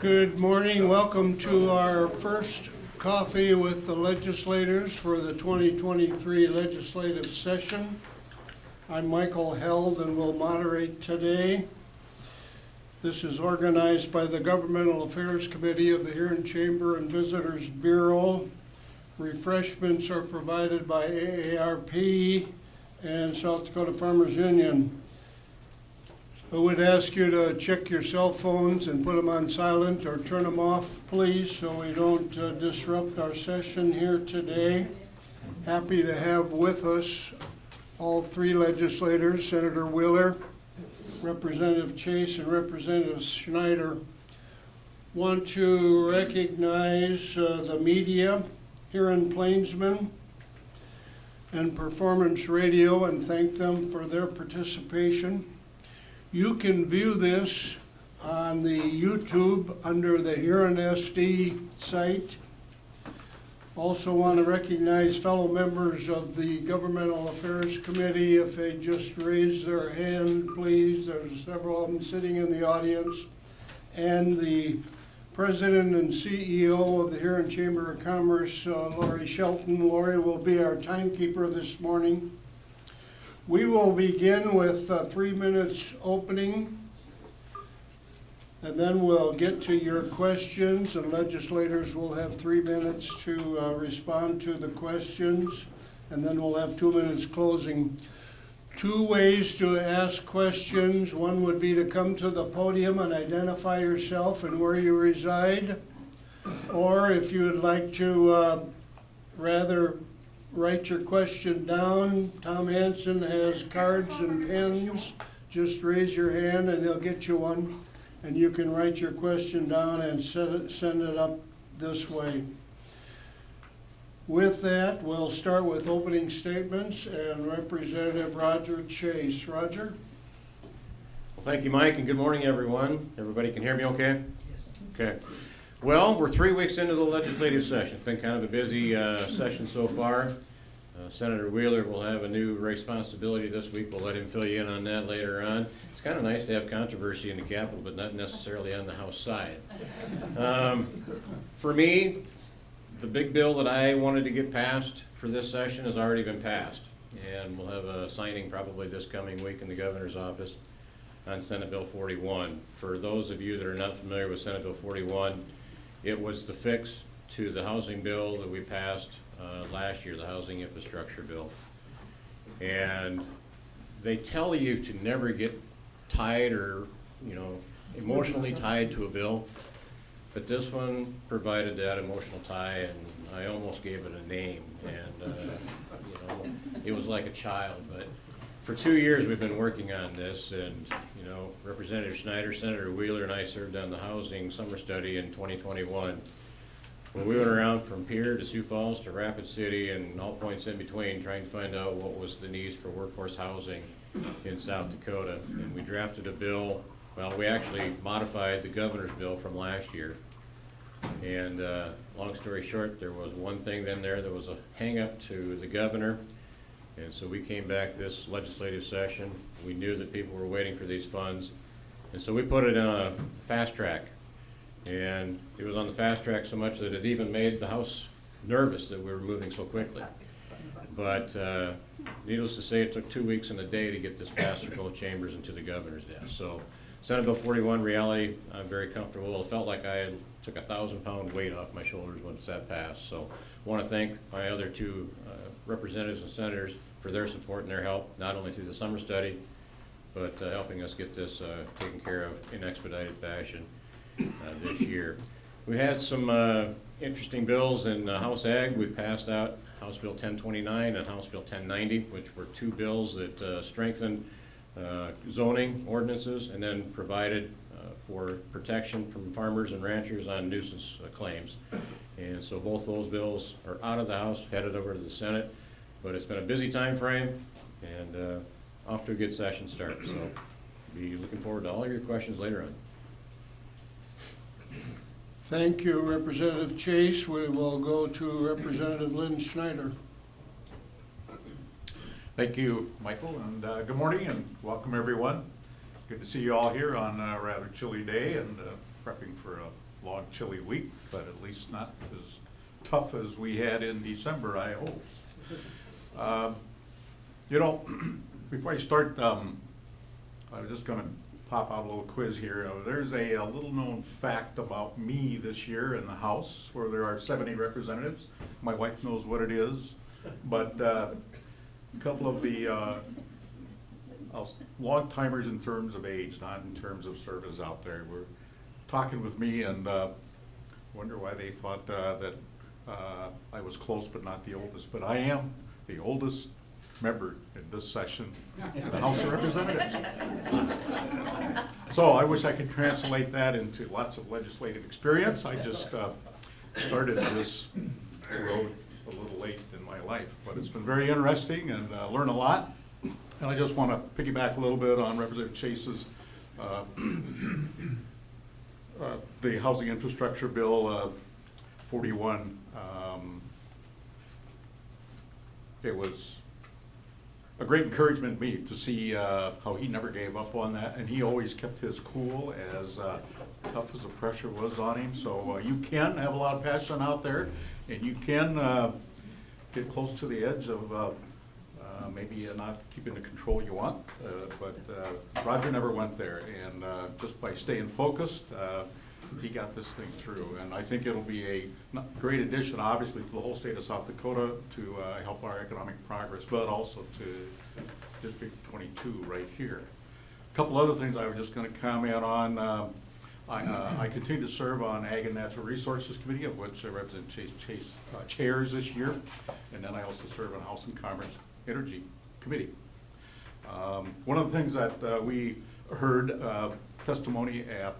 Good morning. Welcome to our first coffee with the legislators for the 2023 legislative session. I'm Michael Held and will moderate today. This is organized by the Governmental Affairs Committee of the Huron Chamber and Visitors Bureau. Refreshments are provided by AARP and South Dakota Farmers Union. I would ask you to check your cell phones and put them on silent or turn them off, please, so we don't disrupt our session here today. Happy to have with us all three legislators, Senator Wheeler, Representative Chase, and Representative Schneider. Want to recognize the media, Huron Plainsman, and Performance Radio, and thank them for their participation. You can view this on the YouTube under the Huron SD site. Also want to recognize fellow members of the Governmental Affairs Committee. If they just raise their hand, please. There's several of them sitting in the audience. And the President and CEO of the Huron Chamber of Commerce, Lori Shelton. Lori will be our timekeeper this morning. We will begin with 3 minutes opening, and then we'll get to your questions, and legislators will have 3 minutes to respond to the questions, and then we'll have 2 minutes closing. 2 ways to ask questions. One would be to come to the podium and identify yourself and where you reside, or if you would like to rather write your question down. Tom Hansen has cards and pens. Just raise your hand and he'll get you one. And you can write your question down and send it up this way. With that, we'll start with opening statements and Representative Roger Chase. Roger? Well, thank you, Mike, and good morning, everyone. Everybody can hear me okay? Yes. Okay. Well, we're 3 weeks into the legislative session. It's been kind of a busy session so far. Senator Wheeler will have a new responsibility this week. We'll let him fill you in on that later on. It's kind of nice to have controversy in the Capitol, but not necessarily on the House side. For me, the big bill that I wanted to get passed for this session has already been passed. And we'll have a signing probably this coming week in the governor's office on Senate Bill 41. For those of you that are not familiar with Senate Bill 41, it was the fix to the housing bill that we passed last year, the housing infrastructure bill. And they tell you to never get tied or, emotionally tied to a bill. But this one provided that emotional tie, and I almost gave it a name. And, it was like a child. But for 2 years we've been working on this, and, Representative Schneider, Senator Wheeler, and I served on the housing summer study in 2021. When we went around from Pierre to Sioux Falls to Rapid City and all points in between trying to find out what was the needs for workforce housing in South Dakota. And we drafted a bill. Well, we actually modified the governor's bill from last year. And long story short, there was one thing then there was a hang up to the governor. And so we came back this legislative session. We knew that people were waiting for these funds. And so we put it on a fast track. And it was on the fast track so much that it even made the House nervous that we were moving so quickly. But needless to say, it took 2 weeks and a day to get this passed through both chambers and to the governor's desk. So Senate Bill 41, reality, I'm very comfortable. It felt like I had took a 1,000-pound weight off my shoulders once that passed. So I want to thank my other 2 representatives and senators for their support and their help, not only through the summer study, but helping us get this taken care of in expedited fashion this year. We had some interesting bills in House Ag. We passed out House Bill 1029 and House Bill 1090, which were 2 bills that strengthened zoning ordinances and then provided for protection from farmers and ranchers on nuisance claims. And so both those bills are out of the House, headed over to the Senate. But it's been a busy time frame and off to a good session start. So be looking forward to all of your questions later on. Thank you, Representative Chase. We will go to Representative Lynn Schneider. Thank you, Michael, and good morning and welcome everyone. Good to see you all here on a rather chilly day and prepping for a long, chilly week, but at least not as tough as we had in December, I hope. You know, before I start, I'm just gonna pop out a little quiz here. There's a little known fact about me this year in the House, where there are 70 representatives. My wife knows what it is, but a couple of the long timers in terms of age, not in terms of service out there, were talking with me and wonder why they thought that I was close but not the oldest. But I am the oldest member in this session in the House of Representatives. So I wish I could translate that into lots of legislative experience. I just started this road a little late in my life, but it's been very interesting and learned a lot. And I just want to piggyback a little bit on Representative Chase's the Housing Infrastructure Bill 41. It was a great encouragement to me to see how he never gave up on that, and he always kept his cool as tough as the pressure was on him. So you can have a lot of passion out there, and you can get close to the edge of maybe not keeping the control you want, but Roger never went there, and just by staying focused, he got this thing through. And I think it'll be a great addition, obviously, to the whole state of South Dakota to help our economic progress, but also to District 22 right here. A couple other things I was just going to comment on. I continue to serve on Ag and Natural Resources Committee, of which Representative Chase chairs this year, and then I also serve on House and Commerce Energy Committee. One of the things that we heard testimony at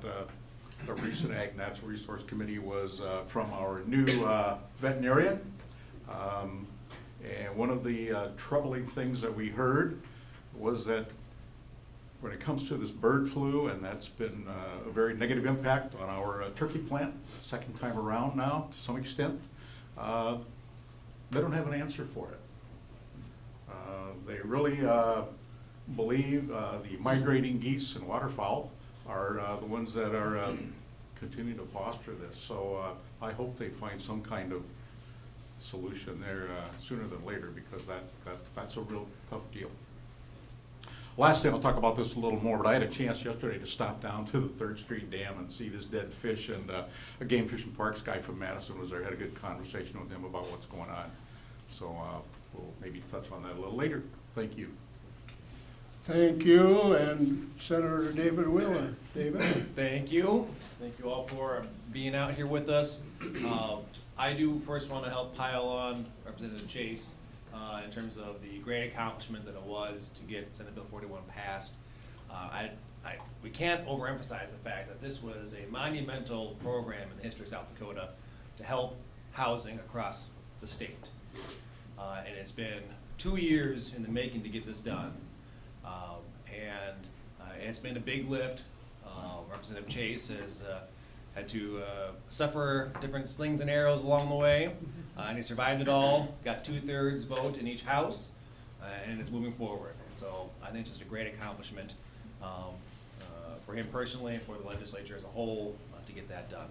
a recent Ag Natural Resource Committee was from our new veterinarian. And one of the troubling things that we heard was that when it comes to this bird flu, and that's been a very negative impact on our turkey plant, second time around now to some extent, they don't have an answer for it. They really believe the migrating geese and waterfowl are the ones that are continuing to foster this. So I hope they find some kind of solution there sooner than later, because that's a real tough deal. Last thing, I'll talk about this a little more, but I had a chance yesterday to stop down to the 3rd Street Dam and see this dead fish, and a game fish and parks guy from Madison was there. Had a good conversation with him about what's going on. So we'll maybe touch on that a little later. Thank you. Thank you, and Senator David Wheeler. David? Thank you. Thank you all for being out here with us. I do first want to help pile on Representative Chase in terms of the great accomplishment that it was to get Senate Bill 41 passed. We can't overemphasize the fact that this was a monumental program in the history of South Dakota to help housing across the state. And it's been 2 years in the making to get this done. It's been a big lift. Representative Chase has had to suffer different slings and arrows along the way, and he survived it all, got 2/3 vote in each house, and is moving forward. And so I think it's just a great accomplishment for him personally and for the legislature as a whole to get that done.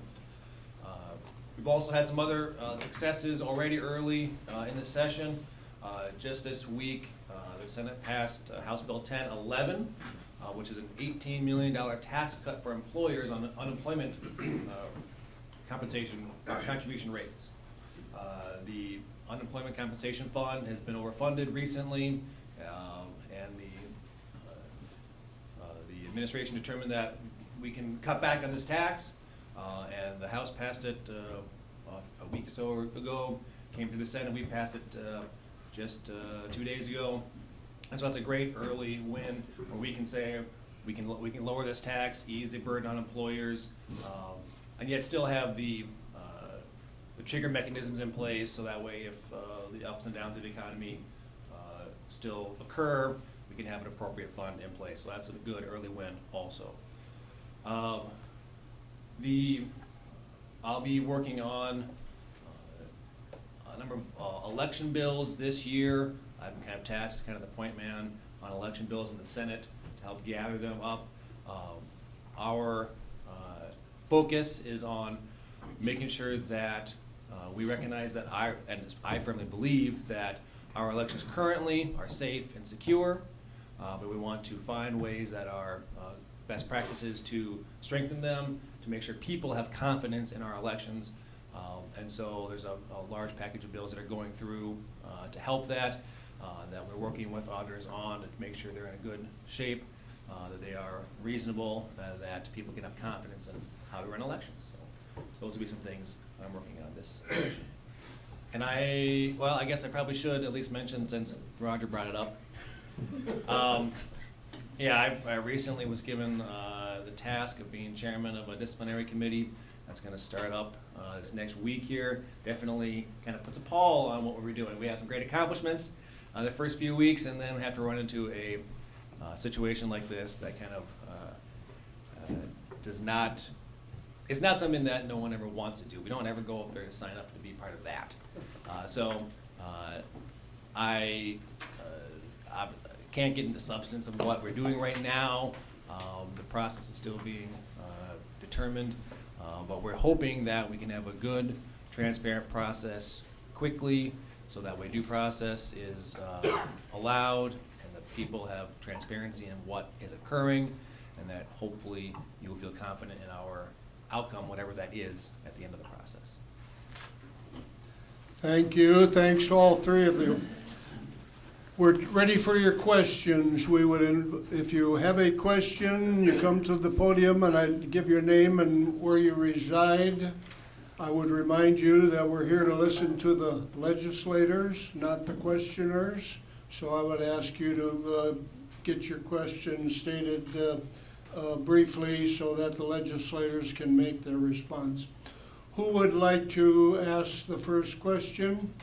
We've also had some other successes already early in the session. Just this week, the Senate passed House Bill 1011, which is an $18 million tax cut for employers on unemployment compensation contribution rates. The unemployment compensation fund has been overfunded recently, and the administration determined that we can cut back on this tax, and the House passed it a week or so ago. Came through the Senate, we passed it just 2 days ago. And so that's a great early win where we can say we can lower this tax, ease the burden on employers, and yet still have the trigger mechanisms in place, so that way if the ups and downs of the economy still occur, we can have an appropriate fund in place. So that's a good early win also. I'll be working on a number of election bills this year. I'm kind of tasked, kind of the point man on election bills in the Senate to help gather them up. Our focus is on making sure that we recognize that I firmly believe that our elections currently are safe and secure, but we want to find ways that are best practices to strengthen them, to make sure people have confidence in our elections. And so there's a large package of bills that are going through to help that we're working with auditors on to make sure they're in a good shape, that they are reasonable, that people can have confidence in how to run elections. So those will be some things I'm working on this session. And I guess I probably should at least mention, since Roger brought it up. I recently was given the task of being chairman of a disciplinary committee that's going to start up this next week here. Definitely kind of puts a pall on what we're doing. We had some great accomplishments the first few weeks, and then we have to run into a situation like this that kind of it's not something that no one ever wants to do. We don't ever go up there to sign up to be part of that. I can't get into the substance of what we're doing right now. The process is still being determined, but we're hoping that we can have a good, transparent process quickly, so that way due process is allowed, and that people have transparency in what is occurring, and that hopefully you will feel confident in our outcome, whatever that is, at the end of the process. Thank you. Thanks to all three of you. We're ready for your questions. If you have a question, you come to the podium and I give your name and where you reside. I would remind you that we're here to listen to the legislators, not the questioners. So I would ask you to get your question stated briefly so that the legislators can make their response. Who would like to ask the first question?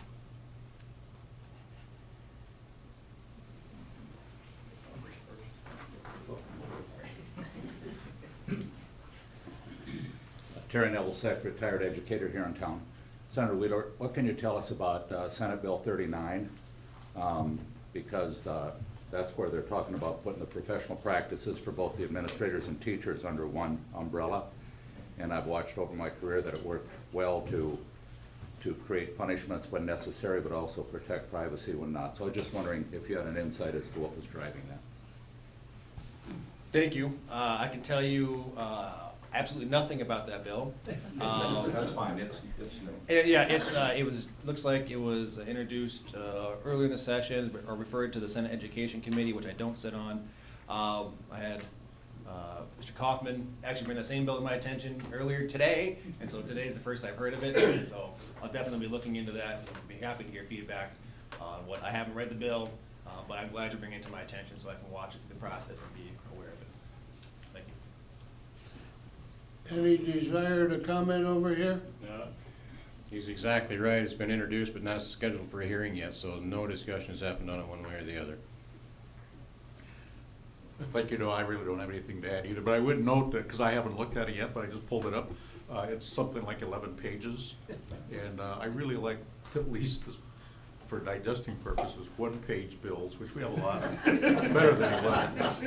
Terry Neville, retired educator here in town. Senator Wheeler, what can you tell us about Senate Bill 39? Because that's where they're talking about putting the professional practices for both the administrators and teachers under one umbrella. And I've watched over my career that it worked well to create punishments when necessary, but also protect privacy when not. So I was just wondering if you had an insight as to what was driving that. Thank you. I can tell you absolutely nothing about that bill. That's fine. It's new. It looks like it was introduced earlier in the session, or referred to the Senate Education Committee, which I don't sit on. I had Mr. Kaufman actually bring that same bill to my attention earlier today, and so today's the first I've heard of it. And so I'll definitely be looking into that. I'll be happy to hear feedback on what I haven't read the bill, but I'm glad you're bringing it to my attention so I can watch it through the process and be aware of it. Thank you. Any desire to comment over here? No. He's exactly right. It's been introduced but not scheduled for a hearing yet, so no discussion has happened on it one way or the other. Thank you. No, I really don't have anything to add either, but I would note that, because I haven't looked at it yet, but I just pulled it up. It's something like 11 pages, and I really like, at least for digesting purposes, one-page bills, which we have a lot of, better than 11,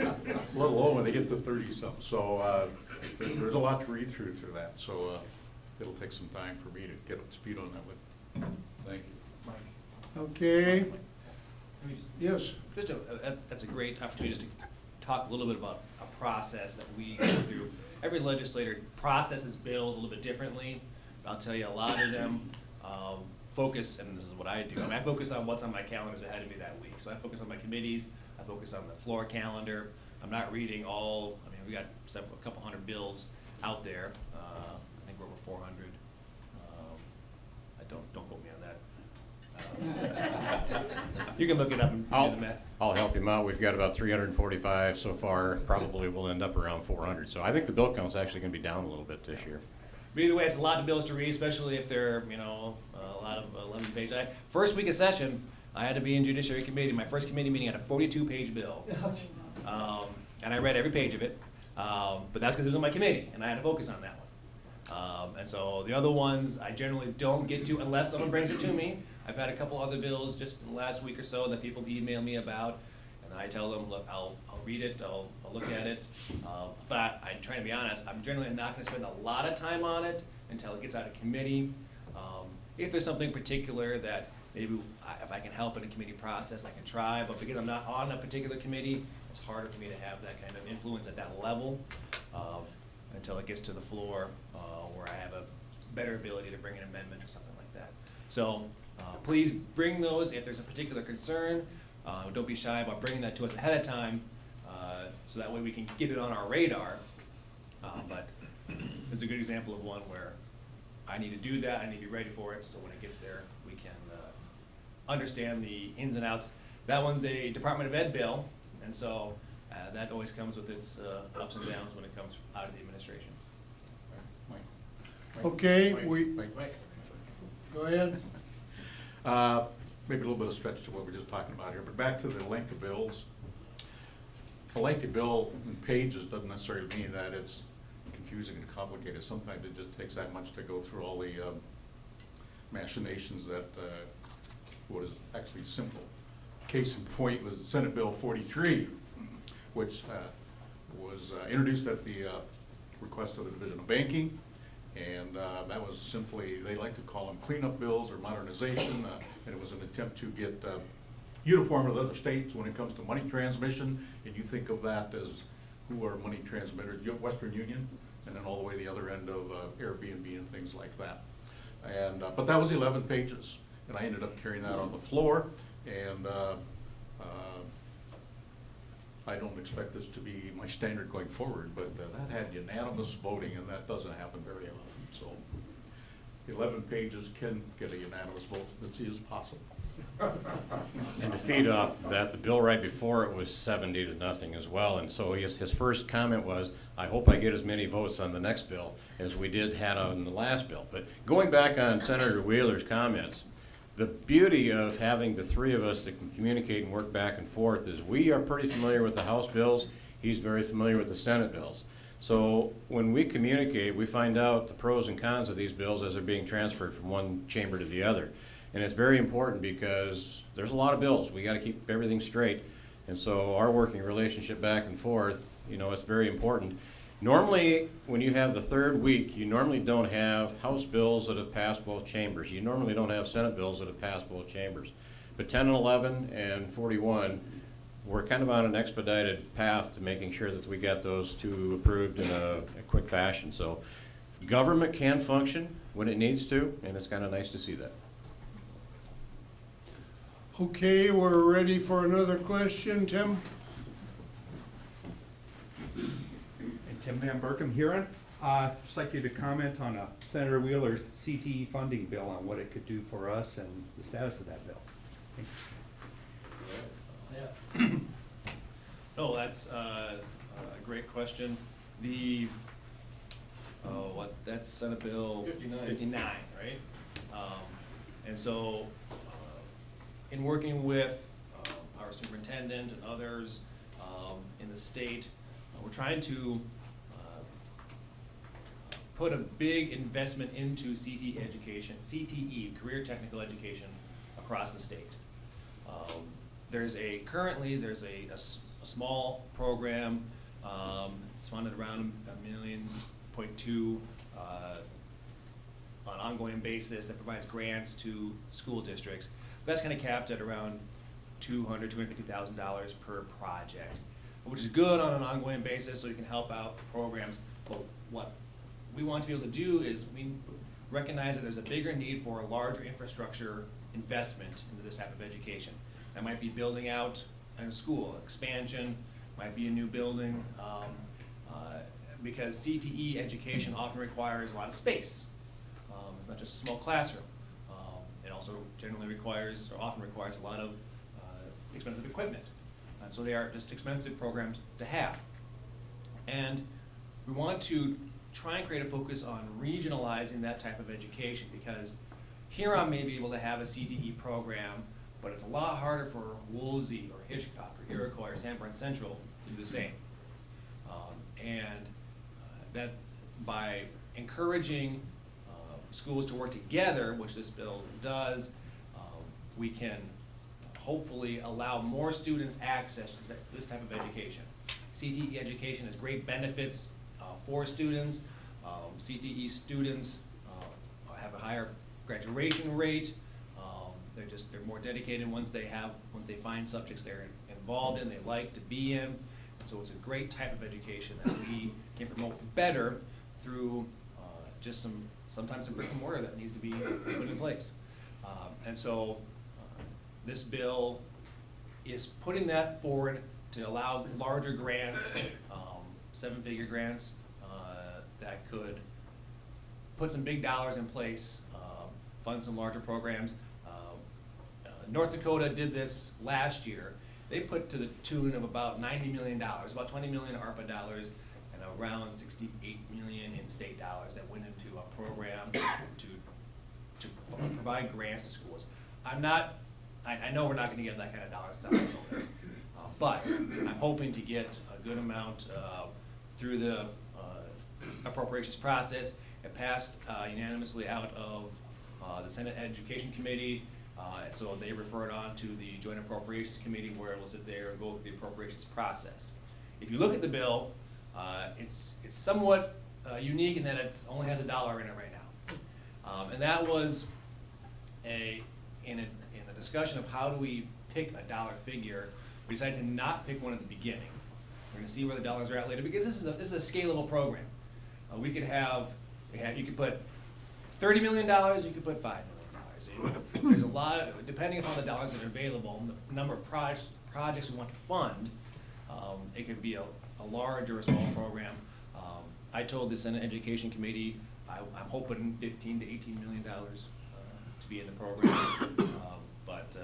let alone when they get to 30-something. So there's a lot to read through that, so it'll take some time for me to get up to speed on that one. Thank you. Okay. Yes. That's a great opportunity just to talk a little bit about a process that we go through. Every legislator processes bills a little bit differently. I'll tell you, a lot of them focus, and this is what I do. I focus on what's on my calendars ahead of me that week. So I focus on my committees. I focus on the floor calendar. I'm not reading all. I mean, we got a couple hundred bills out there. I think we're over 400. Don't quote me on that. You can look it up and do the math. I'll help him out. We've got about 345 so far. Probably we'll end up around 400. So I think the bill count's actually going to be down a little bit this year. But either way, it's a lot of bills to read, especially if they're, a lot of 11-page. First week of session, I had to be in Judiciary Committee. My first committee meeting had a 42-page bill. And I read every page of it. But that's because it was on my committee, and I had to focus on that one. And so the other ones, I generally don't get to unless someone brings it to me. I've had a couple other bills just in the last week or so that people email me about, And I tell them, look, I'll read it, I'll look at it, but I'm trying to be honest, I'm generally not gonna spend a lot of time on it until it gets out of committee. If there's something particular that maybe if I can help in a committee process, I can try, but because I'm not on a particular committee, it's harder for me to have that kind of influence at that level, until it gets to the floor, where I have a better ability to bring an amendment or something like that. So, please bring those if there's a particular concern. Don't be shy about bringing that to us ahead of time, so that way we can get it on our radar. But it's a good example of one where I need to do that, I need to be ready for it, so when it gets there, we can understand the ins and outs. That one's a Department of Ed bill, and so that always comes with its ups and downs when it comes out of the administration. Mike? Okay, Mike? we, Mike? go ahead. Maybe a little bit of stretch to what we're just talking about here, but back to the length of bills. A lengthy bill in pages doesn't necessarily mean that it's confusing and complicated. Sometimes it just takes that much to go through all the machinations that what is actually simple. Case in point was Senate Bill 43, which was introduced at the request of the Division of Banking. And that was simply, they like to call them cleanup bills or modernization, and it was an attempt to get uniform with other states when it comes to money transmission. And you think of that as who are money transmitters, Western Union, and then all the way to the other end of Airbnb and things like that. And but that was 11 pages, and I ended up carrying that on the floor. And I don't expect this to be my standard going forward, but that had unanimous voting, and that doesn't happen very often. So 11 pages can get a unanimous vote. Let's see as possible. And to feed off that, the bill right before it was 70-0 as well, and so his first comment was, I hope I get as many votes on the next bill as we had on the last bill. But going back on Senator Wheeler's comments, the beauty of having the three of us that can communicate and work back and forth is we are pretty familiar with the House bills, he's very familiar with the Senate bills. So when we communicate, we find out the pros and cons of these bills as they're being transferred from one chamber to the other. And it's very important because there's a lot of bills. We got to keep everything straight. And so our working relationship back and forth, it's very important. Normally, when you have the third week, you normally don't have House bills that have passed both chambers. You normally don't have Senate bills that have passed both chambers. But 10 and 11 and 41, we're kind of on an expedited path to making sure that we got those two approved in a quick fashion. So government can function when it needs to, and it's kind of nice to see that. Okay, we're ready for another question, Tim? And Tim Van Berkom, Huron. Just like you to comment on Senator Wheeler's CTE funding bill on what it could do for us and the status of that bill. Yeah. No, that's a great question. That's Senate Bill 59, right? And so, in working with our superintendent and others in the state, we're trying to put a big investment into CTE education, CTE, career technical education, across the state. Currently there's a small program, it's funded around $1.2 million on an ongoing basis that provides grants to school districts. That's kind of capped at around $250,000 per project, which is good on an ongoing basis so you can help out programs. But what we want to be able to do is we recognize that there's a bigger need for a larger infrastructure investment into this type of education. That might be building out a school, expansion, might be a new building, because CTE education often requires a lot of space. It's not just a small classroom. It also generally requires, or often requires, a lot of expensive equipment. And so they are just expensive programs to have. And we want to try and create a focus on regionalizing that type of education, because Huron may be able to have a CTE program, but it's a lot harder for Woolsey or Hitchcock or Iroquois or Sanborn Central to do the same. That by encouraging schools to work together, which this bill does, we can hopefully allow more students access to this type of education. CTE education has great benefits for students. CTE students have a higher graduation rate. They're more dedicated once they find subjects they're involved in, they like to be in. And so it's a great type of education that we can promote better through just sometimes some brick and mortar that needs to be put in place. And so this bill is putting that forward to allow larger grants, 7-figure grants, that could put some big dollars in place, fund some larger programs. North Dakota did this last year. They put to the tune of about $90 million, about 20 million ARPA dollars, and around 68 million in state dollars that went into a program to provide grants to schools. I know we're not gonna get that kind of dollars out of Dakota, but I'm hoping to get a good amount through the appropriations process. It passed unanimously out of the Senate Education Committee. So they refer it on to the Joint Appropriations Committee, where it will sit there and go through the appropriations process. If you look at the bill, it's somewhat unique in that it only has $1 in it right now. And that was in the discussion of how do we pick a dollar figure, we decided to not pick one at the beginning. We're gonna see where the dollars are at later, because this is a scalable program. You could put $30 million, you could put $5 million. There's a lot, depending upon the dollars that are available, and the number of projects we want to fund, it could be a large or a small program. I told the Senate Education Committee I'm hoping $15 to $18 million to be in the program, but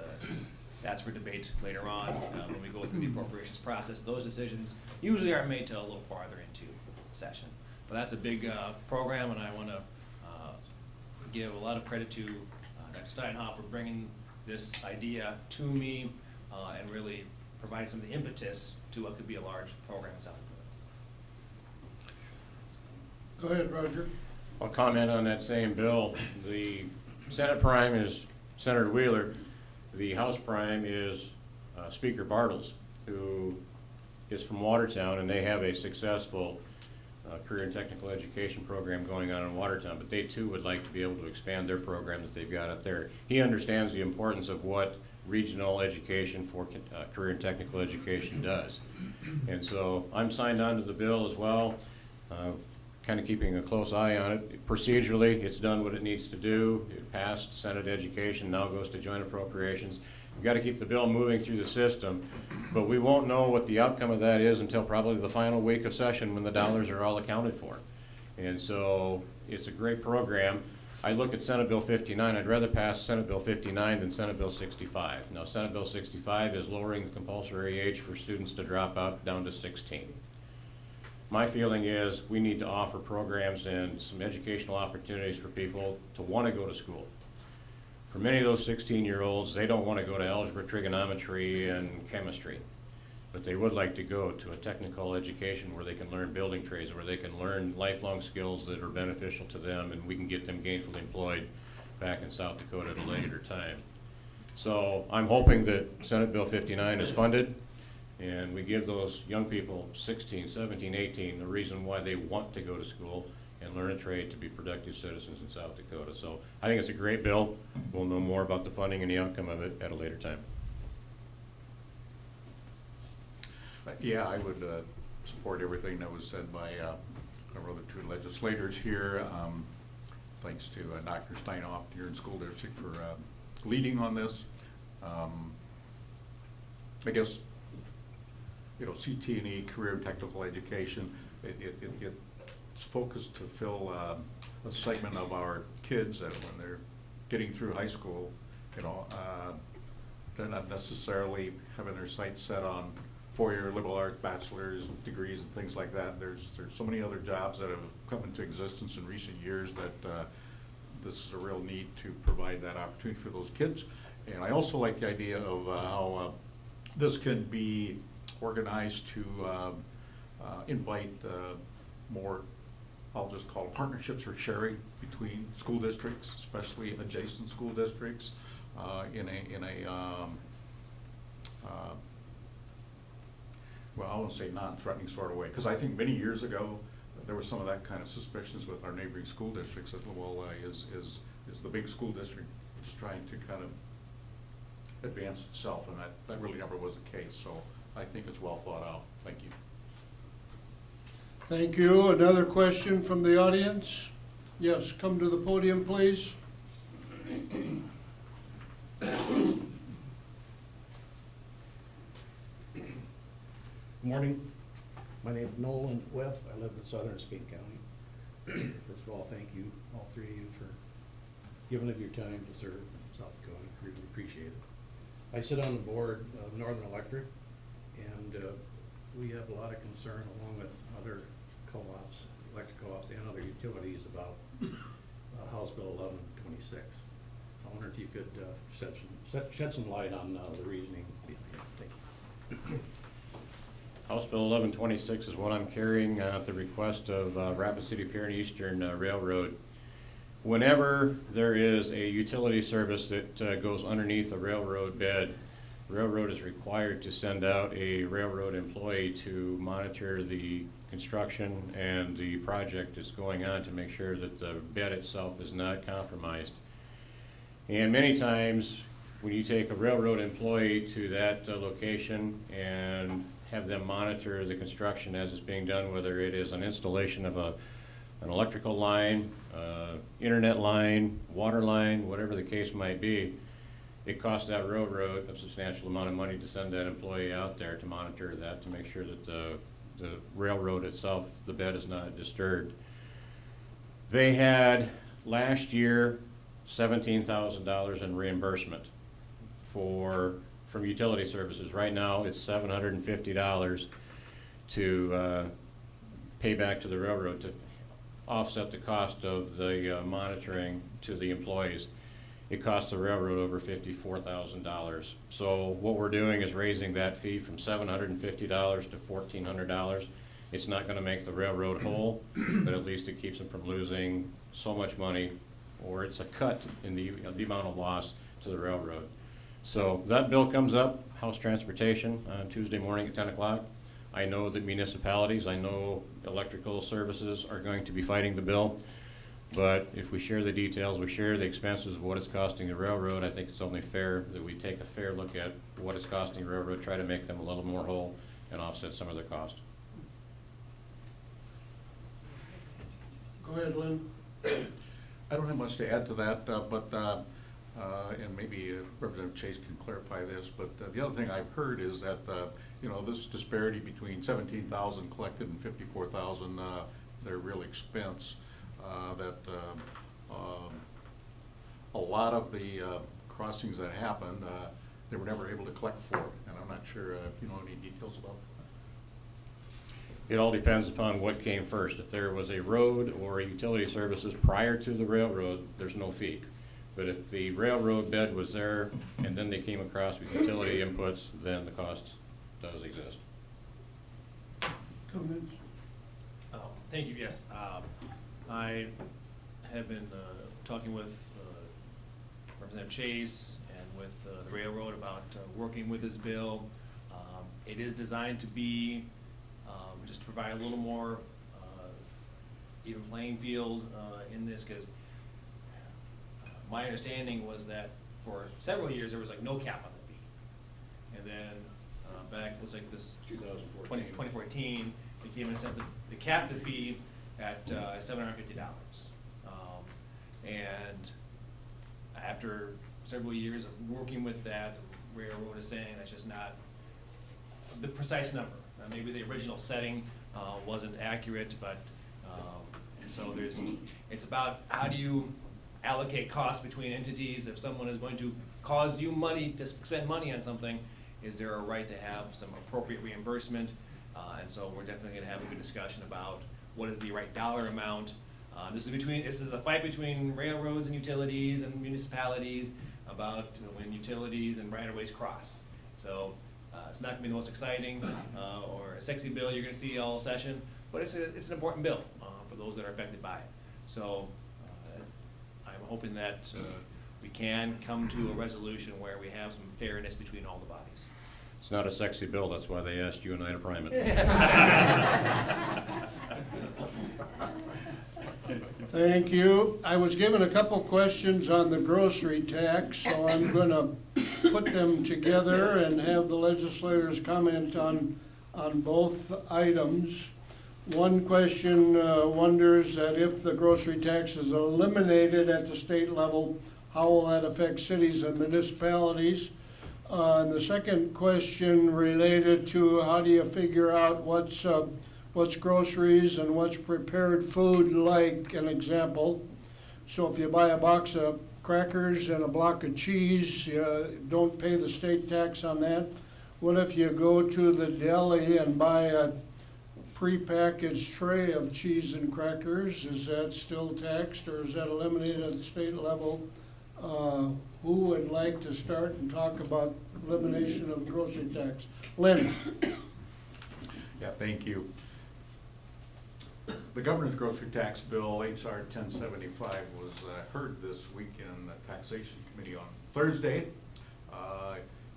that's for debate later on when we go through the appropriations process. Those decisions usually aren't made till a little farther into session. But that's a big program, and I want to give a lot of credit to Dr. Steinhoff for bringing this idea to me and really providing some of the impetus to what could be a large program in South Dakota. Go ahead, Roger. I'll comment on that same bill. The Senate prime is Senator Wheeler. The House prime is Speaker Bartles, who is from Watertown, and they have a successful career and technical education program going on in Watertown, but they too would like to be able to expand their program that they've got up there. He understands the importance of what regional education for career and technical education does. And so I'm signed on to the bill as well, kind of keeping a close eye on it. Procedurally, it's done what it needs to do. It passed Senate Education, now goes to Joint Appropriations. We've got to keep the bill moving through the system, but we won't know what the outcome of that is until probably the final week of session when the dollars are all accounted for. And so it's a great program. I look at Senate Bill 59. I'd rather pass Senate Bill 59 than Senate Bill 65. Now, Senate Bill 65 is lowering the compulsory age for students to drop out down to 16. My feeling is we need to offer programs and some educational opportunities for people to want to go to school. For many of those 16-year-olds, they don't want to go to algebra, trigonometry, and chemistry, but they would like to go to a technical education where they can learn building trades, where they can learn lifelong skills that are beneficial to them, and we can get them gainfully employed back in South Dakota at a later time. So I'm hoping that Senate Bill 59 is funded, and we give those young people 16, 17, 18 the reason why they want to go to school and learn a trade to be productive citizens in South Dakota. So I think it's a great bill. We'll know more about the funding and the outcome of it at a later time. Yeah, I would support everything that was said by our other two legislators here. Thanks to Dr. Steinhoff here in School District for leading on this. I guess, you know, CT&E, career and technical education, it's focused to fill a segment of our kids that when they're getting through high school, you know, they're not necessarily having their sights set on four-year liberal arts bachelor's degrees and things like that. There's so many other jobs that have come into existence in recent years that this is a real need to provide that opportunity for those kids. And I also like the idea of how this can be organized to invite more, I'll just call it partnerships or sharing between school districts, especially adjacent school districts, in a well, I won't say non-threatening sort of way, because I think many years ago, there was some of that kind of suspicions with our neighboring school districts, that, well, is the big school district just trying to kind of advance itself, and that really never was the case, so I think it's well thought out. Thank you. Thank you. Another question from the audience? Yes, come to the podium, please. Morning. My name is Nolan Webb. I live in southern Speen County. First of all, thank you, all three of you, for giving up your time to serve South Dakota. Really appreciate it. I sit on the board of Northern Electric, and we have a lot of concern, along with other co-ops, electric co-ops and other utilities, about House Bill 1126. I wonder if you could shed some light on the reasoning behind it. Thank you. House Bill 1126 is what I'm carrying at the request of Rapid City Pier and Eastern Railroad. Whenever there is a utility service that goes underneath a railroad bed, the railroad is required to send out a railroad employee to monitor the construction and the project that's going on to make sure that the bed itself is not compromised. And many times, when you take a railroad employee to that location and have them monitor the construction as it's being done, whether it is an installation of an electrical line, internet line, water line, whatever the case might be, it costs that railroad a substantial amount of money to send that employee out there to monitor that, to make sure that the railroad itself, the bed, is not disturbed. They had last year $17,000 in reimbursement from utility services. Right now, it's $750 to pay back to the railroad to offset the cost of the monitoring to the employees. It costs the railroad over $54,000. So what we're doing is raising that fee from $750 to $1,400. It's not going to make the railroad whole, but at least it keeps them from losing so much money, or it's a cut in the amount of loss to the railroad. So that bill comes up, House Transportation, on Tuesday morning at 10 o'clock. I know that municipalities, I know electrical services are going to be fighting the bill, but if we share the details, we share the expenses of what it's costing the railroad, I think it's only fair that we take a fair look at what it's costing the railroad, try to make them a little more whole and offset some of their cost. Go ahead, Lynn. I don't have much to add to that, and maybe Representative Chase can clarify this, but the other thing I've heard is that, this disparity between 17,000 collected and 54,000, their real expense, that a lot of the crossings that happened, they were never able to collect for, and I'm not sure if you know any details about that. It all depends upon what came first. If there was a road or a utility services prior to the railroad, there's no fee. But if the railroad bed was there and then they came across with utility inputs, then the cost does exist. Comments? Thank you, yes. I have been talking with Representative Chase and with the railroad about working with this bill. It is designed to be just to provide a little more even playing field in this, because my understanding was that for several years there was like no cap on the fee, and then back, it was like this 2014, they came and said they capped the fee at $750. And after several years of working with that, the railroad is saying that's just not the precise number. Maybe the original setting wasn't accurate, but so it's about how do you allocate costs between entities. If someone is going to cause you money to spend money on something, is there a right to have some appropriate reimbursement? And so we're definitely going to have a good discussion about what is the right dollar amount. This is a fight between railroads and utilities and municipalities about when utilities and right-of-ways cross. So it's not going to be the most exciting or a sexy bill you're going to see all session, but it's an important bill for those that are affected by it. So I'm hoping that we can come to a resolution where we have some fairness between all the bodies. It's not a sexy bill, that's why they asked you and I to prime it. Thank you. I was given a couple questions on the grocery tax, so I'm gonna put them together and have the legislators comment on both items. One question wonders that if the grocery tax is eliminated at the state level, how will that affect cities and municipalities? And the second question related to how do you figure out what's groceries and what's prepared food, like an example. So if you buy a box of crackers and a block of cheese, you don't pay the state tax on that. What if you go to the deli and buy a prepackaged tray of cheese and crackers? Is that still taxed, or is that eliminated at the state level? Who would like to start and talk about elimination of grocery tax? Lynn? Yeah, thank you. The governor's grocery tax bill, HR 1075, was heard this week in the taxation committee on Thursday.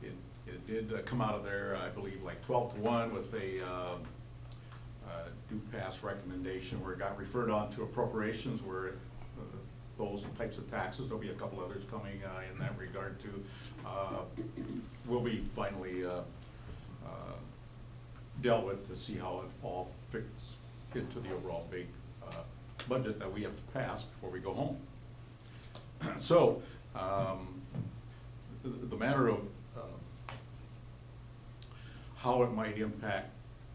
It did come out of there, I believe, like 12-1 with a do pass recommendation, where it got referred on to appropriations, where those types of taxes, there'll be a couple others coming in that regard too, will be finally dealt with to see how it all fits into the overall big budget that we have to pass before we go home. So, the matter of how it might impact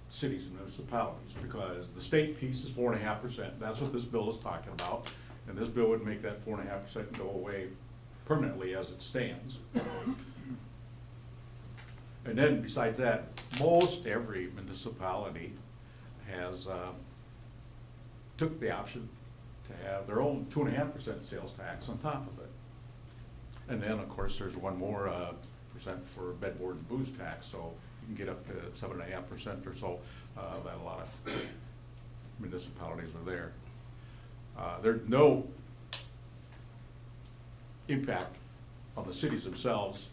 cities and municipalities, because the state piece is 4.5%. That's what this bill is talking about, and this bill would make that 4.5% go away permanently as it stands. And then besides that, most every municipality has took the option to have their own 2.5% sales tax on top of it. And then, of course, there's one more percent for bed, board, and booze tax, so you can get up to 7.5% or so that a lot of municipalities are there. There's no impact on the cities themselves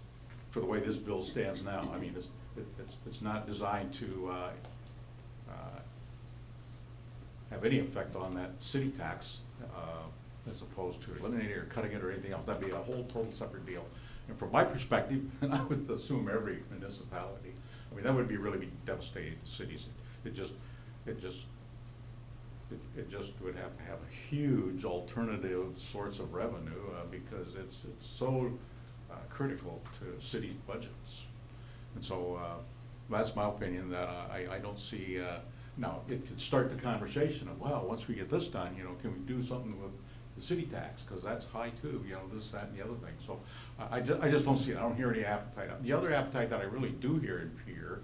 for the way this bill stands now. I mean, it's not designed to have any effect on that city tax as opposed to eliminating it or cutting it or anything else. That'd be a whole total separate deal. And from my perspective, and I would assume every municipality, I mean, that would really be devastating to cities. It just would have to have a huge alternative source of revenue because it's so critical to city budgets. And so that's my opinion, that I don't see, now it could start the conversation of, well, once we get this done, you know, can we do something with the city tax, because that's high too, you know, this, that, and the other thing. So I just don't see it. I don't hear any appetite. The other appetite that I really do hear and hear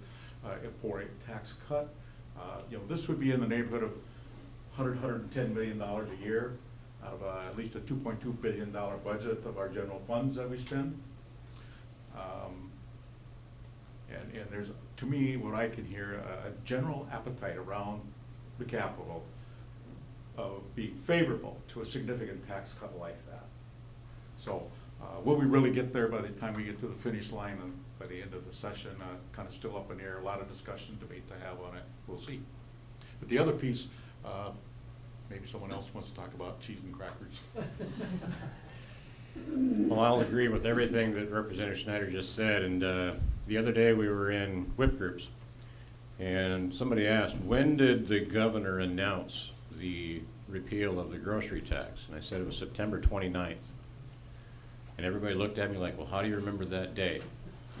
for a tax cut, you know, this would be in the neighborhood of $110 million a year out of at least a $2.2 billion budget of our general funds that we spend. And there's, to me, what I can hear, a general appetite around the Capitol of being favorable to a significant tax cut like that. So will we really get there by the time we get to the finish line and by the end of the session? Kind of still up in the air, a lot of discussion, debate to have on it. We'll see. But the other piece, maybe someone else wants to talk about cheese and crackers. Well, I'll agree with everything that Representative Schneider just said, and the other day we were in whip groups, and somebody asked, when did the governor announce the repeal of the grocery tax? And I said it was September 29th. And everybody looked at me like, well, how do you remember that day?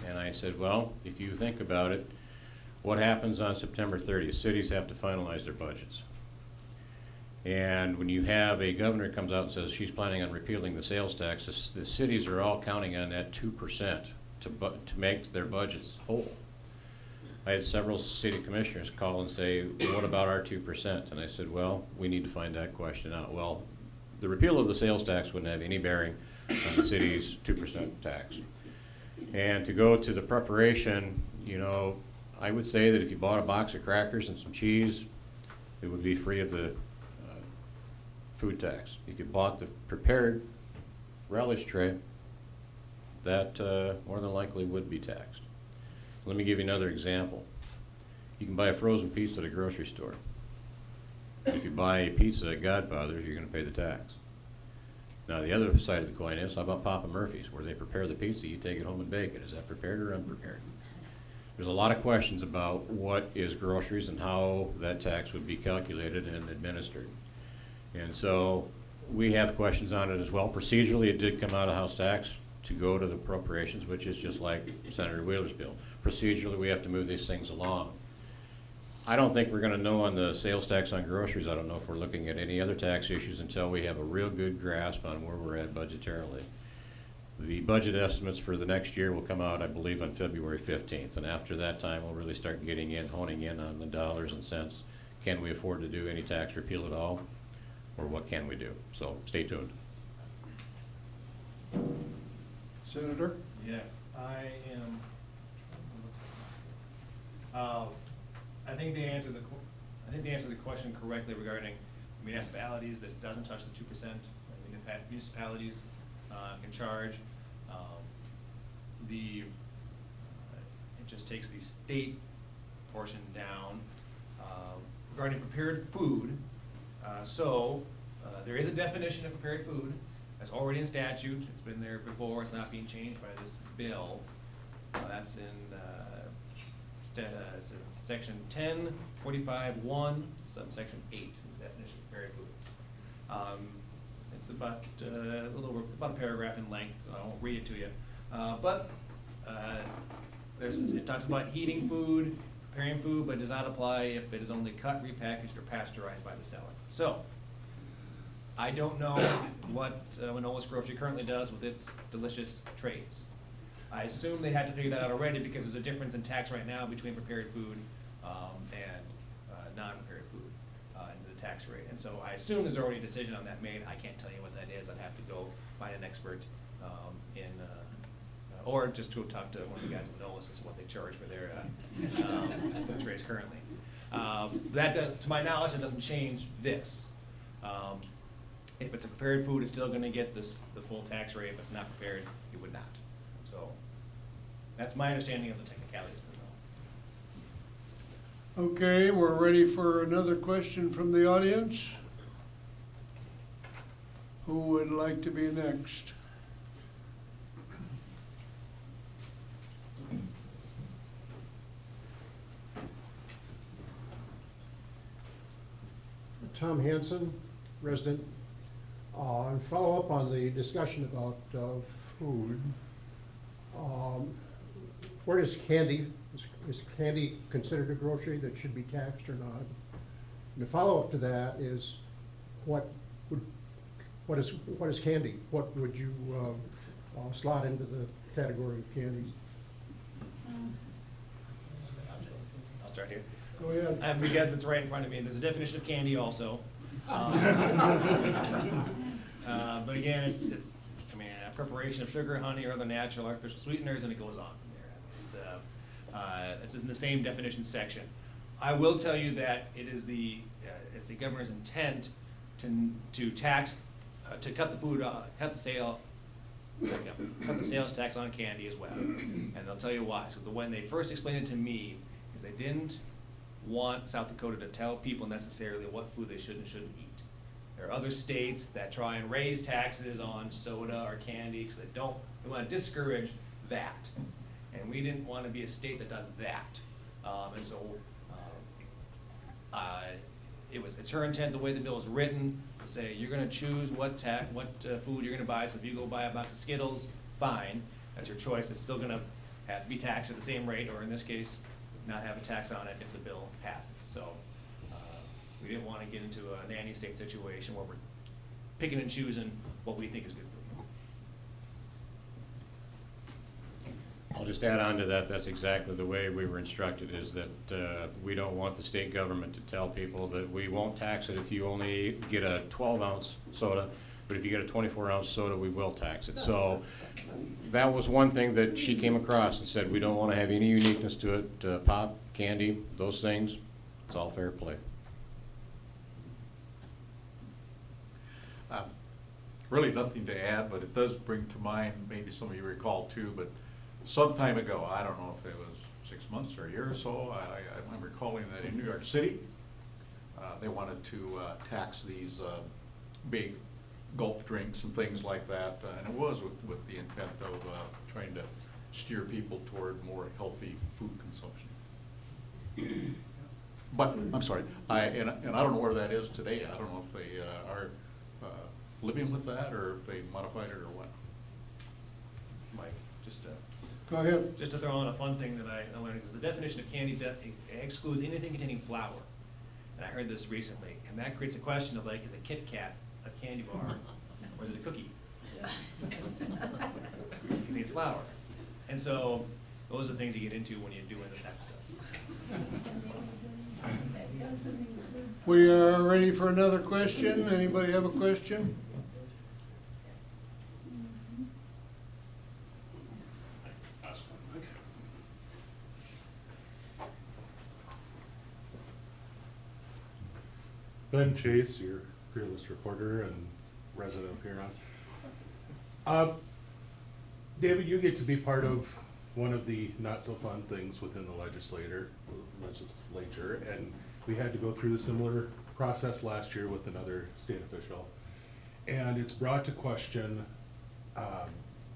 And I said, well, if you think about it, what happens on September 30th? Cities have to finalize their budgets. And when you have a governor comes out and says she's planning on repealing the sales tax, the cities are all counting on that 2% to make their budgets whole. I had several city commissioners call and say, what about our 2%? And I said, well, we need to find that question out. Well, the repeal of the sales tax wouldn't have any bearing on the city's 2% tax. And to go to the preparation, you know, I would say that if you bought a box of crackers and some cheese, it would be free of the food tax. If you bought the prepared relish tray, that more than likely would be taxed. Let me give you another example. You can buy a frozen pizza at a grocery store. If you buy a pizza at Godfather's, you're gonna pay the tax. Now, the other side of the coin is, how about Papa Murphy's, where they prepare the pizza, you take it home and bake it. Is that prepared or unprepared? There's a lot of questions about what is groceries and how that tax would be calculated and administered. And so, we have questions on it as well. Procedurally, it did come out of house tax to go to the appropriations, which is just like Senator Wheeler's bill. Procedurally, we have to move these things along. I don't think we're gonna know on the sales tax on groceries. I don't know if we're looking at any other tax issues until we have a real good grasp on where we're at budgetarily. The budget estimates for the next year will come out, I believe, on February 15th, and after that time, we'll really start getting in, honing in on the dollars and cents. Can we afford to do any tax repeal at all, or what can we do? So, stay tuned. Senator? Yes, I am. I think they answered the question correctly regarding municipalities. This doesn't touch the 2%. Municipalities can charge. It just takes the state portion down. Regarding prepared food, there is a definition of prepared food that's already in statute. It's been there before. It's not being changed by this bill. That's in section 1045(1), subsection 8 is the definition of prepared food. It's about about a paragraph in length. I won't read it to you, but it talks about heating food, preparing food, but does not apply if it is only cut, repackaged, or pasteurized by the seller. So, I don't know what Manolis Grocery currently does with its delicious trays. I assume they had to figure that out already because there's a difference in tax right now between prepared food and non-prepared food in the tax rate. And so I assume there's already a decision on that made. I can't tell you what that is. I'd have to go find an expert or just go talk to one of the guys at Manolis as to what they charge for their trays currently. That does, to my knowledge, it doesn't change this. If it's a prepared food, it's still gonna get the full tax rate. If it's not prepared, it would not. So, that's my understanding of the technicalities of the bill. Okay, we're ready for another question from the audience. Who would like to be next? Tom Hanson, resident. Follow up on the discussion about food. Where does candy, is candy considered a grocery that should be taxed or not? And the follow-up to that is, what is candy? What would you slot into the category of candy? I'll start here. Go ahead. Because it's right in front of me, there's a definition of candy also. But again, it's a preparation of sugar, honey, or other natural artificial sweeteners, and it goes on from there. It's in the same definition section. I will tell you that it's the governor's intent to tax, to cut the sales tax on candy as well. And they'll tell you why. So when they first explained it to me, is they didn't want South Dakota to tell people necessarily what food they should and shouldn't eat. There are other states that try and raise taxes on soda or candy because they want to discourage that. And we didn't want to be a state that does that. And so it's her intent, the way the bill is written, to say you're going to choose what food you're going to buy. So if you go buy a box of Skittles, fine, that's your choice. It's still going to have to be taxed at the same rate, or in this case, not have a tax on it if the bill passes. So we didn't want to get into a nanny state situation where we're picking and choosing what we think is good for you. I'll just add on to that, that's exactly the way we were instructed, is that we don't want the state government to tell people that we won't tax it if you only get a 12-ounce soda, but if you get a 24-ounce soda, we will tax it. So that was one thing that she came across and said, we don't want to have any uniqueness to it, pop, candy, those things, it's all fair play. Really nothing to add, but it does bring to mind, maybe some of you recall too, but some time ago, I don't know if it was 6 months or a year or so, I'm recalling that in New York City, they wanted to tax these big gulp drinks and things like that, and it was with the intent of trying to steer people toward more healthy food consumption. But, I'm sorry, and I don't know where that is today. I don't know if they are living with that, or if they modified it or what. Mike, just Go ahead. to throw in a fun thing that I learned, because the definition of candy excludes anything containing flour. And I heard this recently, and that creates a question of like, is a Kit Kat a candy bar, or is it a cookie? It contains flour. And so, those are the things you get into when you're doing this type of stuff. We are ready for another question. Anybody have a question? Ben Chase, your fearless reporter and resident of Huron. David, you get to be part of one of the not-so-fun things within the legislature, and we had to go through a similar process last year with another state official. And it's brought to question,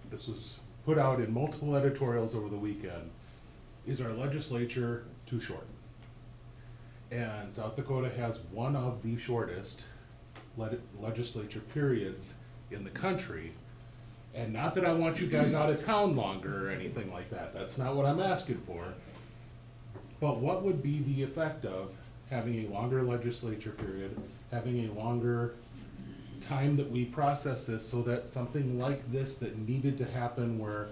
this was put out in multiple editorials over the weekend, is our legislature too short? And South Dakota has one of the shortest legislature periods in the country. And not that I want you guys out of town longer or anything like that, that's not what I'm asking for. But what would be the effect of having a longer legislature period, having a longer time that we process this, so that something like this that needed to happen, where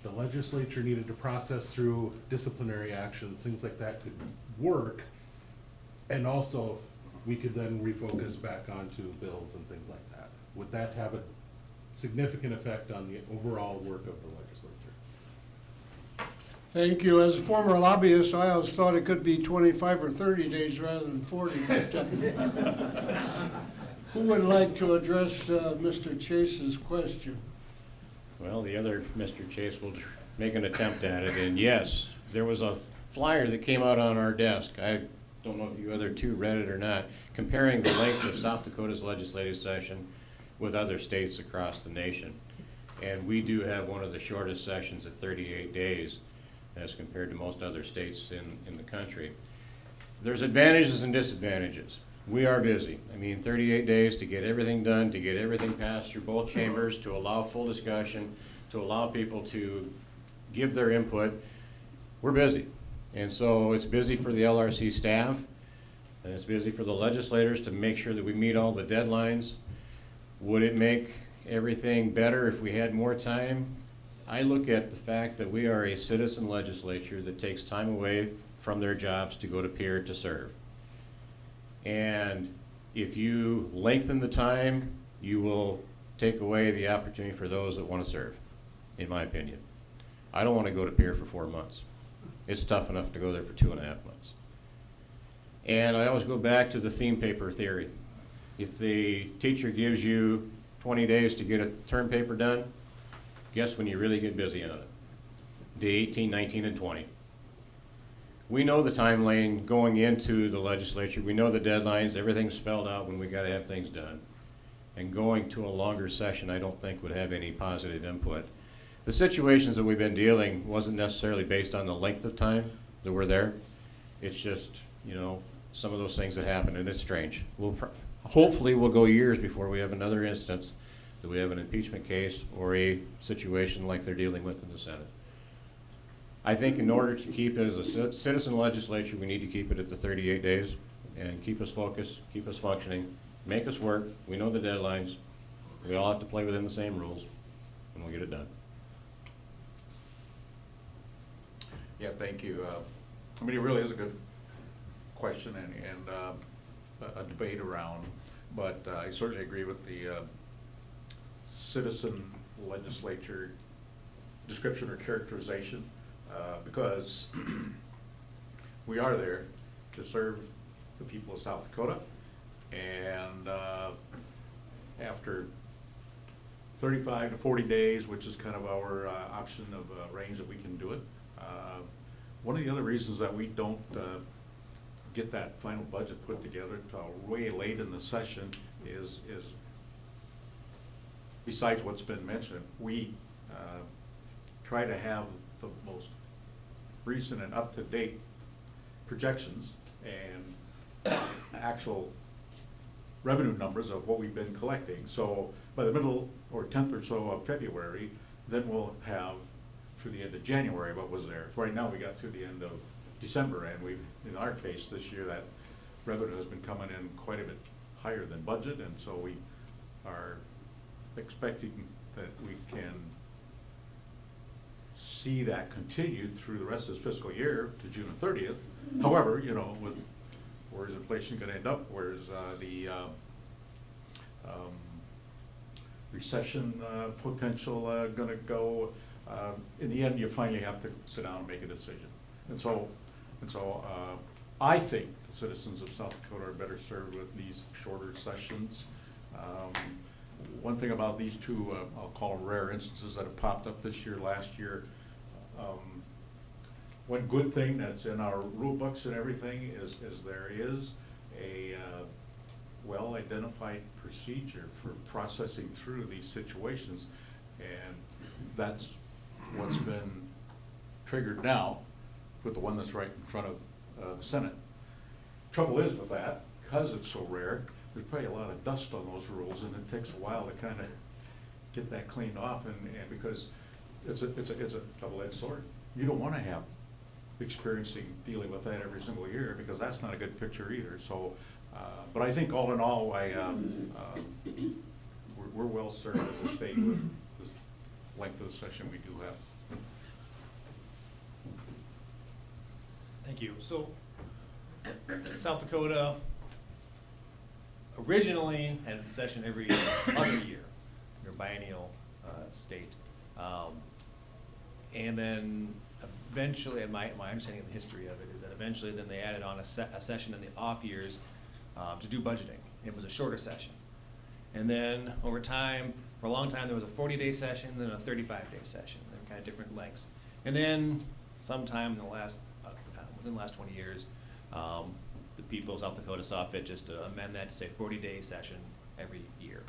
the legislature needed to process through disciplinary actions, things like that, could work? And also, we could then refocus back onto bills and things like that. Would that have a significant effect on the overall work of the legislature? Thank you. As a former lobbyist, I always thought it could be 25 or 30 days rather than 40. But, who would like to address Mr. Chase's question? Well, the other Mr. Chase will make an attempt at it, and yes, there was a flyer that came out on our desk. I don't know if you other two read it or not, comparing the length of South Dakota's legislative session with other states across the nation. And we do have one of the shortest sessions at 38 days as compared to most other states in the country. There's advantages and disadvantages. We are busy. I mean, 38 days to get everything done, to get everything passed through both chambers, to allow full discussion, to allow people to give their input. We're busy. And so it's busy for the LRC staff, and it's busy for the legislators to make sure that we meet all the deadlines. Would it make everything better if we had more time? I look at the fact that we are a citizen legislature that takes time away from their jobs to go to Pierre to serve. And if you lengthen the time, you will take away the opportunity for those that want to serve, in my opinion. I don't want to go to Pierre for 4 months. It's tough enough to go there for 2.5 months. And I always go back to the theme paper theory. If the teacher gives you 20 days to get a term paper done, guess when you really get busy on it? Day 18, 19, and 20. We know the timeline going into the legislature. We know the deadlines. Everything's spelled out when we got to have things done. And going to a longer session, I don't think would have any positive input. The situations that we've been dealing wasn't necessarily based on the length of time that we're there. It's just, you know, some of those things that happen, and it's strange. Hopefully we'll go years before we have another instance that we have an impeachment case or a situation like they're dealing with in the Senate. I think in order to keep it as a citizen legislature, we need to keep it at the 38 days and keep us focused, keep us functioning, make us work. We know the deadlines. We all have to play within the same rules, and we'll get it done. Yeah, thank you. I mean, it really is a good question and a debate around, but I certainly agree with the citizen legislature description or characterization, because we are there to serve the people of South Dakota, and after 35 to 40 days, which is kind of our option of range that we can do it. One of the other reasons that we don't get that final budget put together till way late in the session is besides what's been mentioned, we try to have the most recent and up-to-date projections and actual revenue numbers of what we've been collecting. So by the middle or 10th or so of February, then we'll have through the end of January what was there. Right now, we got through the end of December, and we've, in our case this year, that revenue has been coming in quite a bit higher than budget, and so we are expecting that we can see that continue through the rest of this fiscal year to June 30th. However, you know, with where's inflation gonna end up, where's the recession potential gonna go, in the end, you finally have to sit down and make a decision. And so I think the citizens of South Dakota are better served with these shorter sessions. One thing about these two, I'll call them rare instances that have popped up this year, last year, one good thing that's in our rule books and everything is there is a well-identified procedure for processing through these situations, and that's what's been triggered now with the one that's right in front of the Senate. Trouble is with that, because it's so rare, there's probably a lot of dust on those rules, and it takes a while to kind of get that cleaned off, and because it's a double-edged sword. You don't want to have dealing with that every single year, because that's not a good picture either. So, but I think all in all, we're well served as a state with the length of the session we do have. Thank you. So, South Dakota originally had a session every other year, your biennial state. And then eventually, and my understanding of the history of it is that eventually then they added on a session in the off years to do budgeting. It was a shorter session. And then over time, for a long time, there was a 40-day session, then a 35-day session. They're kind of different lengths. And then sometime in the last, within the last 20 years, the people of South Dakota saw fit just to amend that to say 40-day session every year.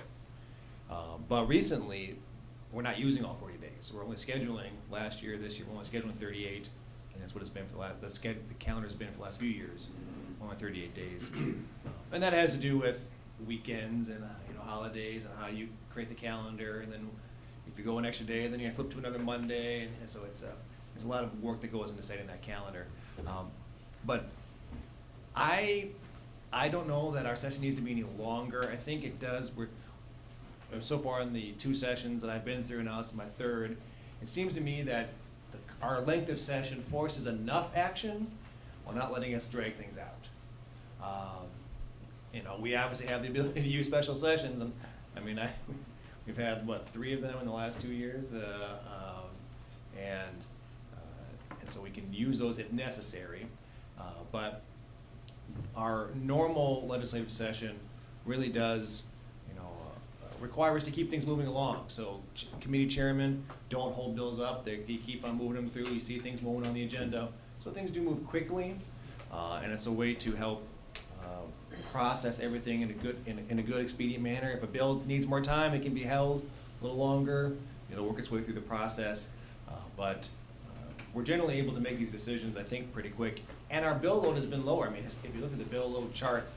But recently, we're not using all 40 days. We're only scheduling, last year, this year, we're only scheduling 38, and that's what it's been for the calendar's been for the last few years, only 38 days. And that has to do with weekends and holidays and how you create the calendar, and then if you go an extra day, then you flip to another Monday, and so it's there's a lot of work that goes into setting that calendar. But I don't know that our session needs to be any longer. I think it does. So far in the 2 sessions that I've been through, now this is my 3rd, it seems to me that our length of session forces enough action while not letting us drag things out. We obviously have the ability to use special sessions, and I mean, we've had, 3 of them in the last 2 years, and so we can use those if necessary. But our normal legislative session really does require us to keep things moving along. So committee chairmen don't hold bills up. They keep on moving them through. You see things moving on the agenda. So things do move quickly, and it's a way to help process everything in a good expedient manner. If a bill needs more time, it can be held a little longer. It'll work its way through the process. But we're generally able to make these decisions, I think, pretty quick. And our bill load has been lower. I mean, if you look at the bill load chart,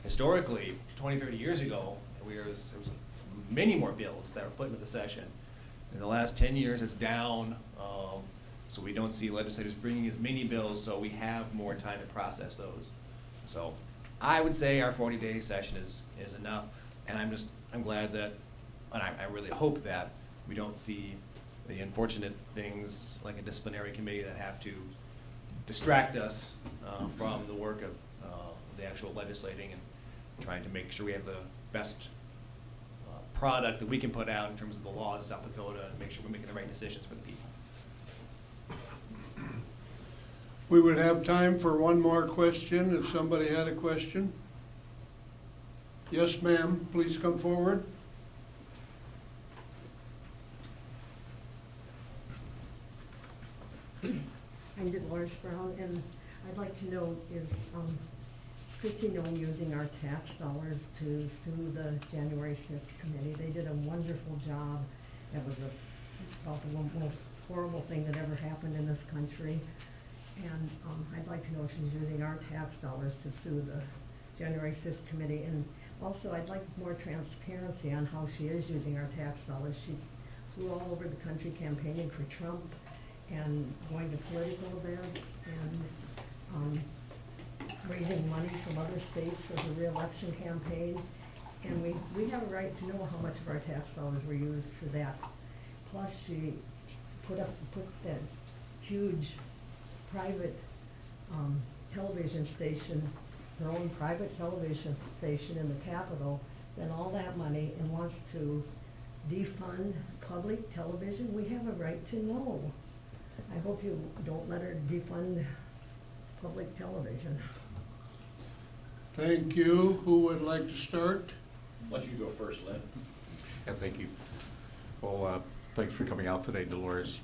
historically, 20, 30 years ago, there was many more bills that were put into the session. In the last 10 years, it's down, so we don't see legislators bringing as many bills, so we have more time to process those. So I would say our 40-day session is enough, and I'm glad that, and I really hope that we don't see the unfortunate things like a disciplinary committee that have to distract us from the work of the actual legislating and trying to make sure we have the best product that we can put out in terms of the laws of South Dakota and make sure we're making the right decisions for the people. We would have time for one more question if somebody had a question. Yes, ma'am, please come forward. I'm Dolores Brown, and I'd like to know, is Christy Noem using our tax dollars to sue the January 6th committee? They did a wonderful job. That was about the most horrible thing that ever happened in this country. And I'd like to know if she's using our tax dollars to sue the January 6th committee. And also, I'd like more transparency on how she is using our tax dollars. She flew all over the country campaigning for Trump and going to political events and raising money from other states for the re-election campaign. And we have a right to know how much of our tax dollars were used for that. Plus, she put that huge private television station, her own private television station in the Capitol, then all that money, and wants to defund public television. We have a right to know. I hope you don't let her defund public television. Thank you. Who would like to start? Why don't you go first, Lynn? Yeah, thank you. Well, thanks for coming out today, Dolores.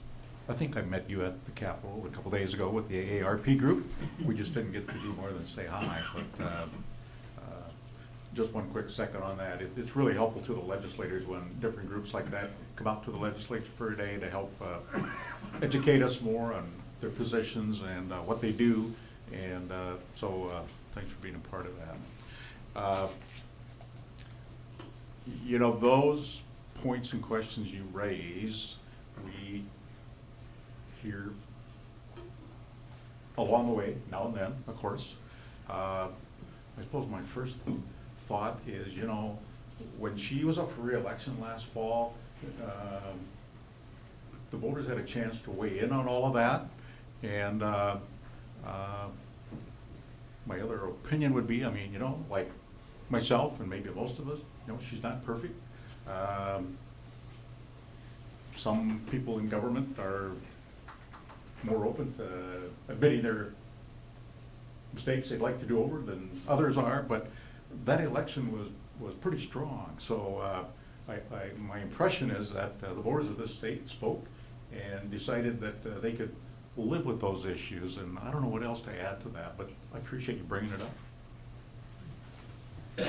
I think I met you at the Capitol a couple days ago with the AARP group. We just didn't get to do more than say hi, but just one quick second on that. It's really helpful to the legislators when different groups like that come out to the legislature for a day to help educate us more on their positions and what they do. And so thanks for being a part of that. You know, those points and questions you raise, we hear along the way, now and then, of course. I suppose my first thought is, you know, when she was up for re-election last fall, the voters had a chance to weigh in on all of that. And my other opinion would be, I mean, you know, like myself and maybe most of us, you know, she's not perfect. Some people in government are more open to admitting their mistakes they'd like to do over than others are, but that election was pretty strong. So my impression is that the voters of this state spoke and decided that they could live with those issues, and I don't know what else to add to that, but I appreciate you bringing it up.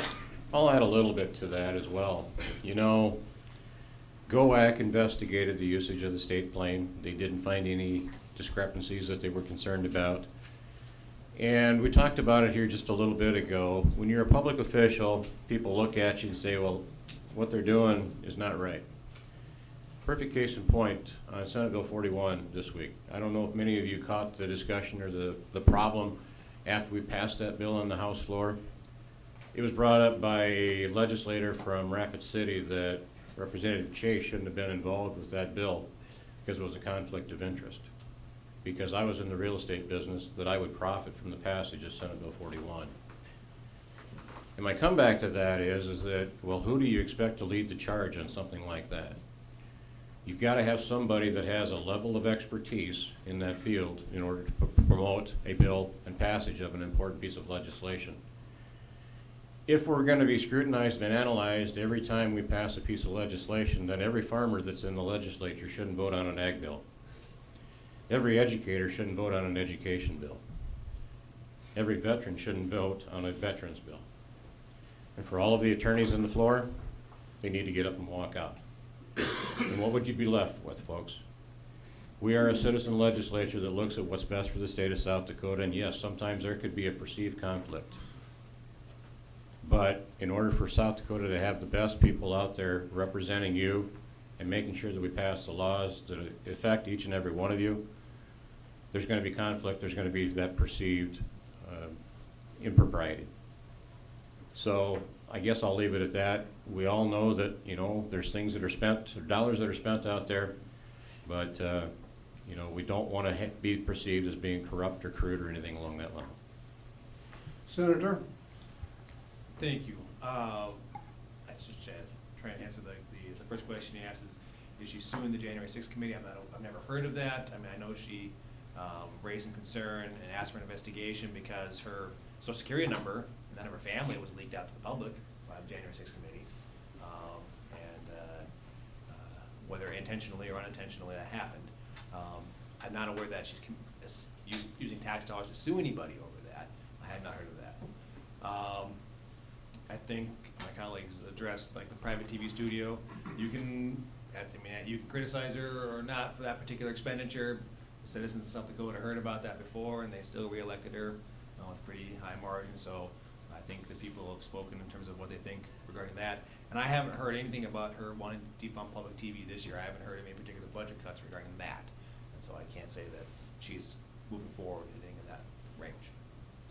I'll add a little bit to that as well. You know, GOAC investigated the usage of the state plane. They didn't find any discrepancies that they were concerned about. And we talked about it here just a little bit ago. When you're a public official, people look at you and say, well, what they're doing is not right. Perfect case in point on Senate Bill 41 this week. I don't know if many of you caught the discussion or the problem after we passed that bill on the House floor. It was brought up by a legislator from Rapid City that Representative Chase shouldn't have been involved with that bill because it was a conflict of interest. Because I was in the real estate business, that I would profit from the passage of Senate Bill 41. And my comeback to that is that, well, who do you expect to lead the charge on something like that? You've got to have somebody that has a level of expertise in that field in order to promote a bill and passage of an important piece of legislation. If we're going to be scrutinized and analyzed every time we pass a piece of legislation, then every farmer that's in the legislature shouldn't vote on an ag bill. Every educator shouldn't vote on an education bill. Every veteran shouldn't vote on a veterans bill. And for all of the attorneys on the floor, they need to get up and walk out. And what would you be left with, folks? We are a citizen legislature that looks at what's best for the state of South Dakota, and yes, sometimes there could be a perceived conflict. But in order for South Dakota to have the best people out there representing you and making sure that we pass the laws that affect each and every one of you, there's going to be conflict, there's going to be that perceived impropriety. So I guess I'll leave it at that. We all know that, you know, there's things that are spent, or dollars that are spent out there, but, you know, we don't want to be perceived as being corrupt or crude or anything along that line. Senator? Thank you. I just try and answer the first question you asked is she suing the January 6th committee? I've never heard of that. I mean, I know she raised some concern and asked for an investigation because her social security number and that of her family was leaked out to the public by the January 6th committee. Whether intentionally or unintentionally that happened. I'm not aware that she's using tax dollars to sue anybody over that. I had not heard of that. I think my colleagues addressed like the private TV studio. You can criticize her or not for that particular expenditure. The citizens of South Dakota heard about that before, and they still reelected her with pretty high margin. So I think the people have spoken in terms of what they think regarding that. And I haven't heard anything about her wanting to defund public TV this year. I haven't heard of any particular budget cuts regarding that. And so I can't say that she's moving forward with anything in that range.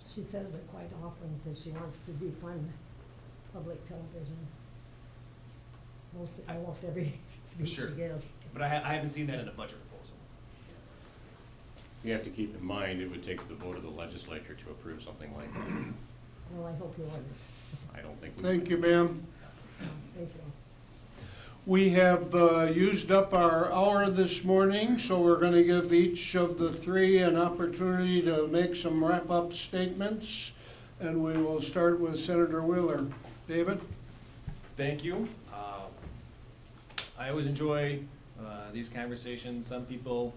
She says it quite often that she wants to defund public television. Almost every speech Sure. she gives. But I haven't seen that in a budget proposal. You have to keep in mind, it would take the vote of the legislature to approve something like that. Well, I hope you wouldn't. I don't think we Thank would. you, ma'am. Thank you. We have used up our hour this morning, so we're going to give each of the three an opportunity to make some wrap-up statements. And we will start with Senator Wheeler. David? Thank you. I always enjoy these conversations. Some people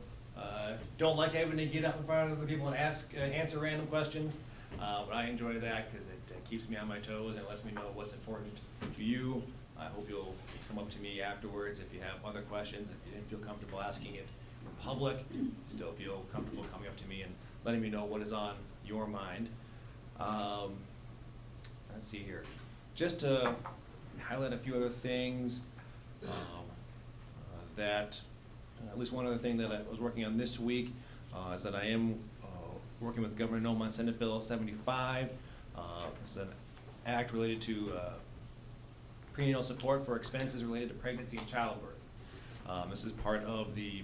don't like having to get up in front of other people and answer random questions, but I enjoy that because it keeps me on my toes and it lets me know what's important to you. I hope you'll come up to me afterwards if you have other questions. If you didn't feel comfortable asking it in public, still feel comfortable coming up to me and letting me know what is on your mind. Let's see here. Just to highlight a few other things that, at least one other thing that I was working on this week is that I am working with Governor Nome on Senate Bill 75. It's an act related to prenatal support for expenses related to pregnancy and childbirth. This is part of the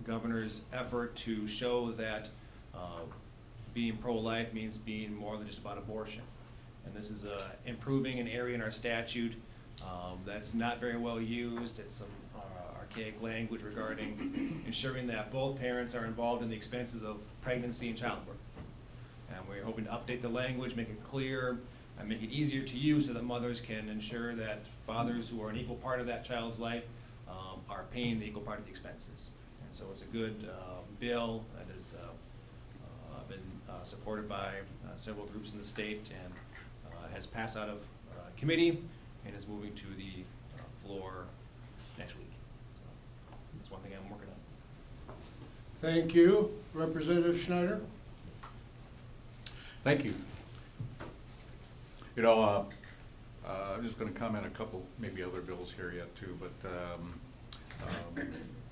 governor's effort to show that being pro-life means being more than just about abortion. And this is improving an area in our statute that's not very well used. It's some archaic language regarding ensuring that both parents are involved in the expenses of pregnancy and childbirth. And we're hoping to update the language, make it clear, and make it easier to use so that mothers can ensure that fathers who are an equal part of that child's life are paying the equal part of the expenses. And so it's a good bill that has been supported by several groups in the state and has passed out of committee and is moving to the floor next week. So that's one thing I'm working on. Thank you. Representative Schneider? Thank you. You know, I'm just gonna comment a couple, maybe other bills here yet too, but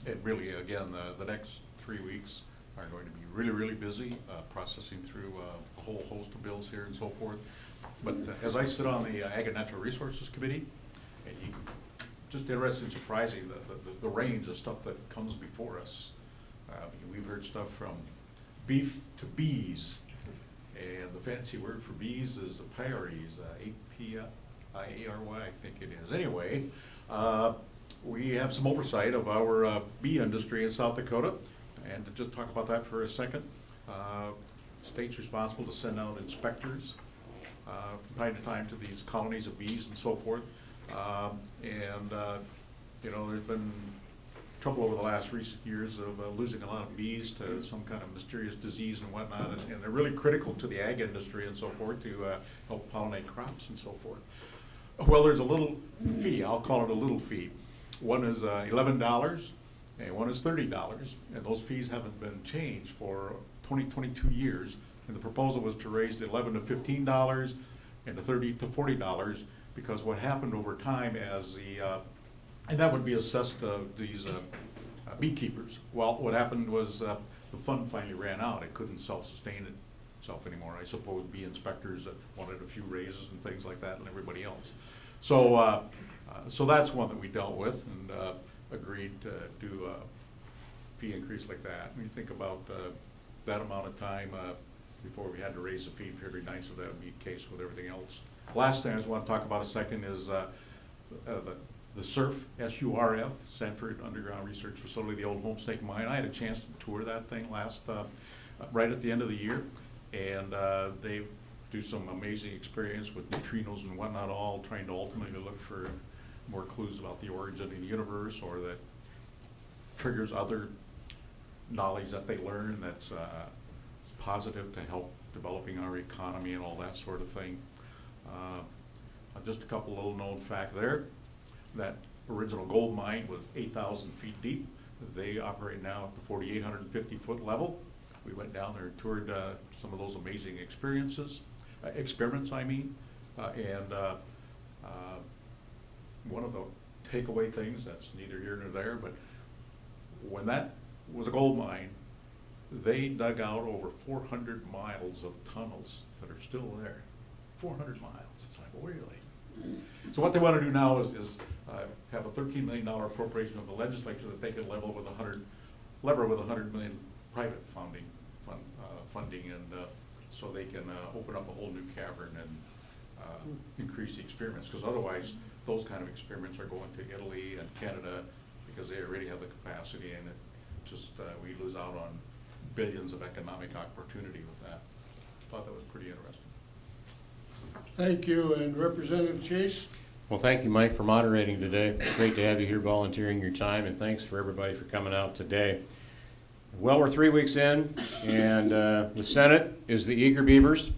it really, again, the next 3 weeks are going to be really, really busy, processing through a whole host of bills here and so forth. But as I sit on the Ag and Natural Resources Committee, and just interesting and surprising, the range of stuff that comes before us. We've heard stuff from beef to bees, and the fancy word for bees is apairies, A-P-I-A-R-Y, I think it is. Anyway, we have some oversight of our bee industry in South Dakota, and to just talk about that for a second. State's responsible to send out inspectors from time to time to these colonies of bees and so forth. You know, there's been trouble over the last recent years of losing a lot of bees to some kind of mysterious disease and whatnot, and they're really critical to the ag industry and so forth to help pollinate crops and so forth. Well, there's a little fee, I'll call it a little fee. One is $11 and one is $30, and those fees haven't been changed for 22 years. And the proposal was to raise the $11 to $15 and the $30 to $40, because what happened over time as and that would be assessed to these beekeepers. Well, what happened was the fund finally ran out. It couldn't self-sustain itself anymore. I suppose bee inspectors wanted a few raises and things like that, and everybody else. So, so that's one that we dealt with and agreed to do a fee increase like that. When you think about that amount of time before we had to raise the fee, it'd be nice if that would be the case with everything else. Last thing I just want to talk about a second is the SURF, S-U-R-F, Sanford Underground Research Facility, the old Homestake Mine. I had a chance to tour that thing right at the end of the year, and they do some amazing experience with neutrinos and whatnot, all trying to ultimately look for more clues about the origin of the universe, or that triggers other knowledge that they learn that's positive to help developing our economy and all that sort of thing. Just a couple little known fact there. That original gold mine was 8,000 feet deep. They operate now at the 4,850 foot level. We went down there and toured some of those amazing experiments, I mean. One of the takeaway things, that's neither here nor there, but when that was a gold mine, they dug out over 400 miles of tunnels that are still there. 400 miles. It's like, really? So what they want to do now is have a $13 million appropriation of the legislature that they can lever with 100 million private funding, and so they can open up a whole new cavern and increase the experiments. Because otherwise, those kind of experiments are going to Italy and Canada because they already have the capacity, and it just we lose out on billions of economic opportunity with that. Thought that was pretty interesting. Thank you. And Representative Chase? Well, thank you, Mike, for moderating today. It's great to have you here volunteering your time, and thanks for everybody for coming out today. Well, we're 3 weeks in, and the Senate is the eager beavers.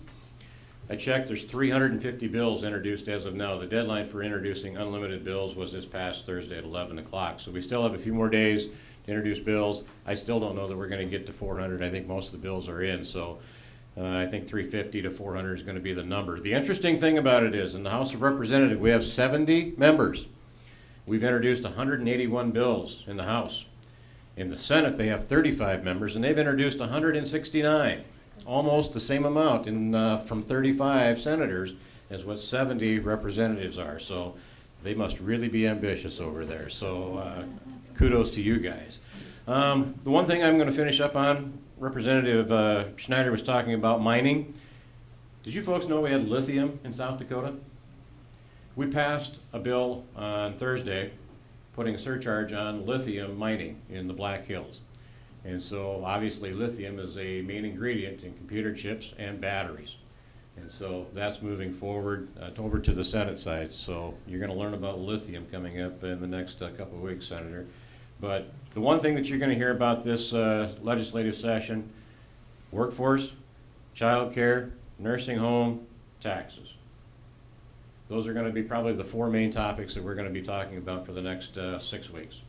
I checked, there's 350 bills introduced as of now. The deadline for introducing unlimited bills was this past Thursday at 11 o'clock. So we still have a few more days to introduce bills. I still don't know that we're going to get to 400. I think most of the bills are in, so I think 350 to 400 is going to be the number. The interesting thing about it is, in the House of Representatives, we have 70 members. We've introduced 181 bills in the House. In the Senate, they have 35 members, and they've introduced 169. Almost the same amount from 35 senators as what 70 representatives are. So they must really be ambitious over there. So kudos to you guys. The one thing I'm going to finish up on, Representative Schneider was talking about mining. Did you folks know we had lithium in South Dakota? We passed a bill on Thursday putting a surcharge on lithium mining in the Black Hills. And so obviously lithium is a main ingredient in computer chips and batteries. And so that's moving forward over to the Senate side. So you're going to learn about lithium coming up in the next couple of weeks, Senator. But the one thing that you're going to hear about this legislative session, workforce, child care, nursing home, taxes. Those are going to be probably the 4 main topics that we're going to be talking about for the next 6 weeks.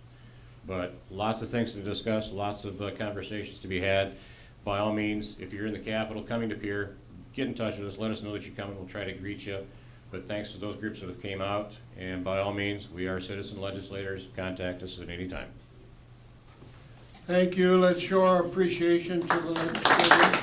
But lots of things to discuss, lots of conversations to be had. By all means, if you're in the Capitol coming to Pier, get in touch with us, let us know that you're coming, we'll try to greet you. But thanks to those groups that have came out, and by all means, we are citizen legislators, contact us at any time. Thank you. Let's show our appreciation to the legislators.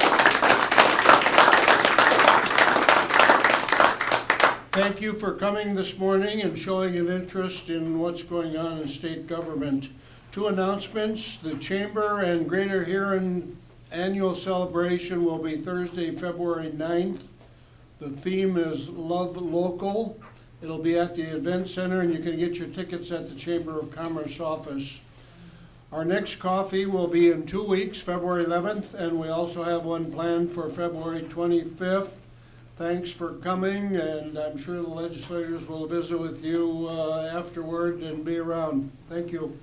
Thank you for coming this morning and showing an interest in what's going on in state government. 2 announcements. The Chamber and Greater Huron annual celebration will be Thursday, February 9th. The theme is Love Local. It'll be at the Event Center, and you can get your tickets at the Chamber of Commerce office. Our next coffee will be in 2 weeks, February 11th, and we also have one planned for February 25th. Thanks for coming, and I'm sure the legislators will visit with you afterward and be around. Thank you.